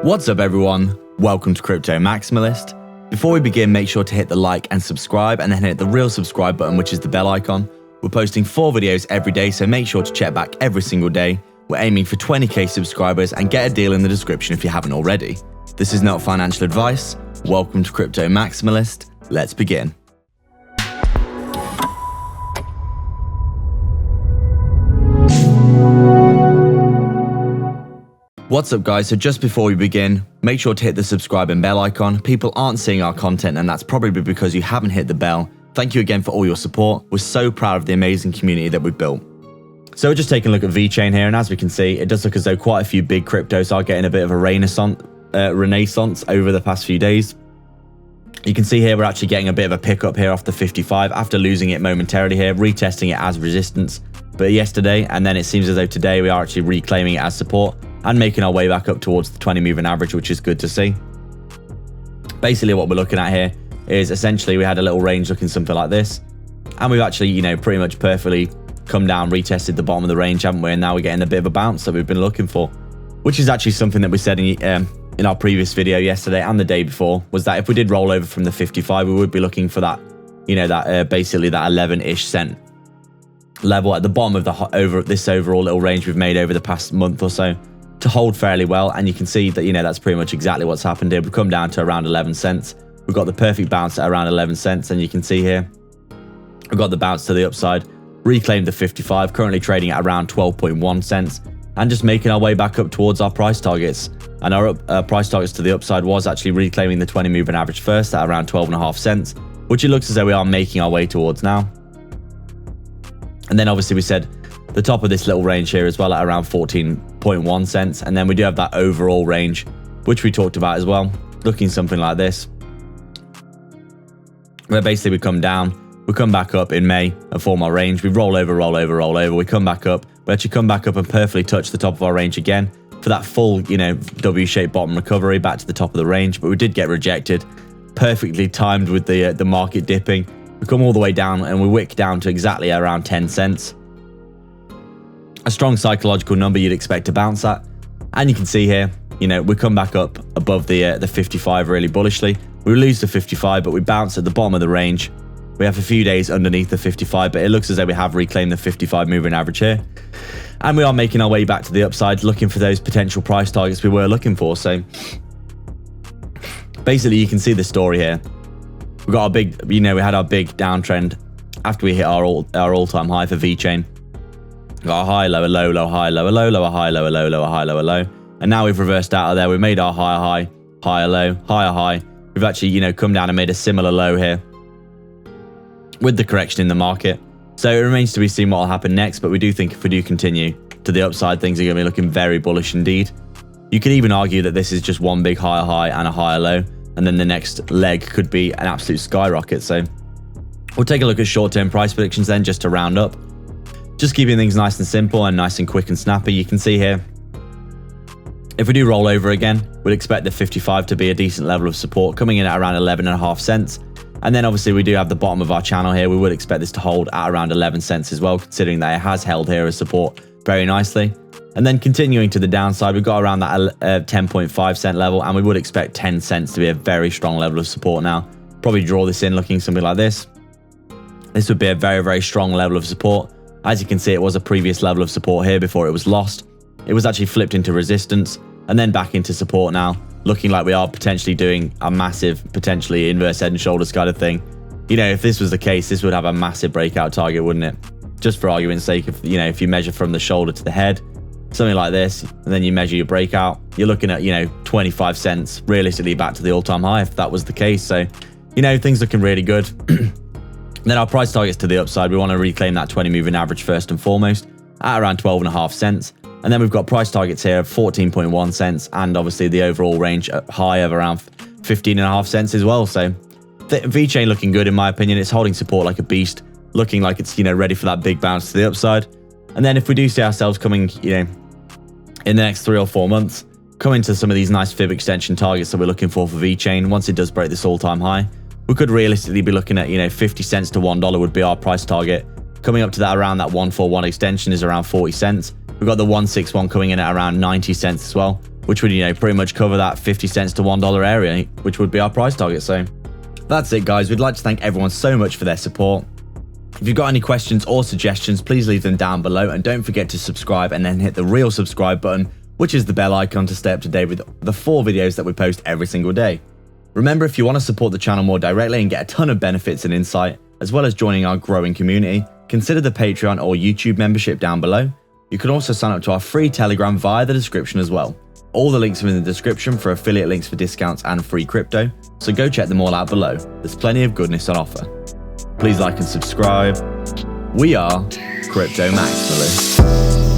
What's up everyone, welcome to Crypto Maximalist. Before we begin, make sure to hit the like and subscribe and then hit the real subscribe button, which is the bell icon. We're posting 4 videos every day, so make sure to check back every single day. We're aiming for 20k subscribers and get a deal in the description if you haven't already. This is not financial advice. Welcome to Crypto Maximalist. Let's begin. What's up guys, so just before we begin, make sure to hit the subscribe and bell icon. People aren't seeing our content and that's probably because you haven't hit the bell. Thank you again for all your support. We're so proud of the amazing community that we've built. So we're just taking a look at Vechain here, and as we can see, it does look as though quite a few big cryptos are getting a bit of a renaissance over the past few days. You can see here we're actually getting a bit of a pickup here off the 55 after losing it momentarily here, retesting it as resistance but yesterday, and then it seems as though today we are actually reclaiming it as support and making our way back up towards the 20 moving average, which is good to see. Basically what we're looking at here is essentially we had a little range looking something like this, and we've actually, pretty much perfectly come down, retested the bottom of the range, haven't we? And now we're getting a bit of a bounce that we've been looking for, which is actually something that we said in our previous video yesterday and the day before, was that if we did roll over from the 55, we would be looking for that, basically that 11-ish cent level at the bottom of this overall little range we've made over the past month or so to hold fairly well. And you can see that, that's pretty much exactly what's happened here. We've come down to around 11 cents. We've got the perfect bounce at around 11 cents. And you can see here, we've got the bounce to the upside, reclaimed the 55, currently trading at around 12.1 cents and just making our way back up towards our price targets. And our price targets to the upside was actually reclaiming the 20 moving average first at around 12.5 cents, which it looks as though we are making our way towards now. And then obviously we said the top of this little range here as well at around 14.1 cents. And then we do have that overall range, which we talked about as well, looking something like this, where basically we come down, we come back up in May and form our range. We roll over, we come back up. We actually come back up and perfectly touch the top of our range again for that full, W-shaped bottom recovery back to the top of the range. But we did get rejected, perfectly timed with the market dipping. We come all the way down and we wick down to exactly around 10 cents. A strong psychological number you'd expect to bounce at. And you can see here, we come back up above the 55 really bullishly. We lose the 55, but we bounce at the bottom of the range. We have a few days underneath the 55, but it looks as though we have reclaimed the 55 moving average here. And we are making our way back to the upside, looking for those potential price targets we were looking for. So basically you can see the story here. We got our big, we had our big downtrend after we hit our all-time high for Vechain. Got a high, lower, low, low, high, lower, low, lower, high, lower, low, lower, high, lower, low. And now we've reversed out of there. We've made our higher high, higher low, higher high. We've actually, come down and made a similar low here with the correction in the market. So it remains to be seen what will happen next, but we do think if we do continue to the upside, things are going to be looking very bullish indeed. You could even argue that this is just one big higher high and a higher low, and then the next leg could be an absolute skyrocket. So we'll take a look at short-term price predictions then, just to round up. Just keeping things nice and simple and nice and quick and snappy. You can see here, if we do roll over again, we'd expect the 55 to be a decent level of support, coming in at around 11.5 cents. And then obviously we do have the bottom of our channel here. We would expect this to hold at around 11 cents as well, considering that it has held here as support very nicely. And then continuing to the downside, we've got around that 10.5 cent level, and we would expect 10 cents to be a very strong level of support now. Probably draw this in looking something like this. This would be a very, very strong level of support. As you can see, it was a previous level of support here before it was lost. It was actually flipped into resistance and then back into support now, looking like we are potentially doing a massive, potentially inverse head and shoulders kind of thing. If this was the case, this would have a massive breakout target, wouldn't it? Just for argument's sake, if you measure from the shoulder to the head, something like this, and then you measure your breakout, you're looking at, 25 cents realistically back to the all-time high if that was the case. So, things looking really good. Then our price targets to the upside, we want to reclaim that 20 moving average first and foremost at around 12.5 cents. And then we've got price targets here of 14.1 cents and obviously the overall range high of around 15.5 cents as well. So Vechain looking good in my opinion. It's holding support like a beast, looking like it's, ready for that big bounce to the upside. And then if we do see ourselves coming, in the next 3 or 4 months, coming to some of these nice fib extension targets that we're looking for Vechain, once it does break this all-time high, we could realistically be looking at, 50 cents to $1 would be our price target. Coming up to that around that 141 extension is around 40 cents. We've got the 161 coming in at around 90 cents as well, which would, you know, pretty much cover that 50 cents to $1 area, which would be our price target. So that's it, guys. We'd like to thank everyone so much for their support. If you've got any questions or suggestions, please leave them down below, and don't forget to subscribe and then hit the real subscribe button, which is the bell icon, to stay up to date with the 4 videos that we post every single day. Remember, if you want to support the channel more directly and get a ton of benefits and insight, as well as joining our growing community, consider the Patreon or YouTube membership down below. You can also sign up to our free Telegram via the description as well. All the links are in the description for affiliate links for discounts and free crypto, so go check them all out below. There's plenty of goodness on offer. Please like and subscribe. We are Crypto Maximalists.